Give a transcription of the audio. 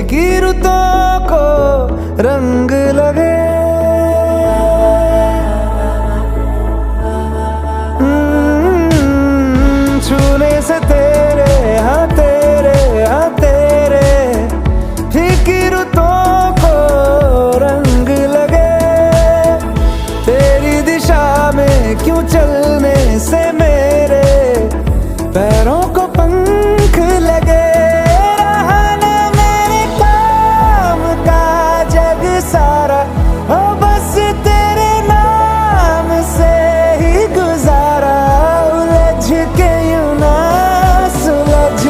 फीकी रुतों को रंग लगे। छूने से तेरे हाँ तेरे फीकी रुतों को रंग लगे। तेरी दिशा में क्यों चल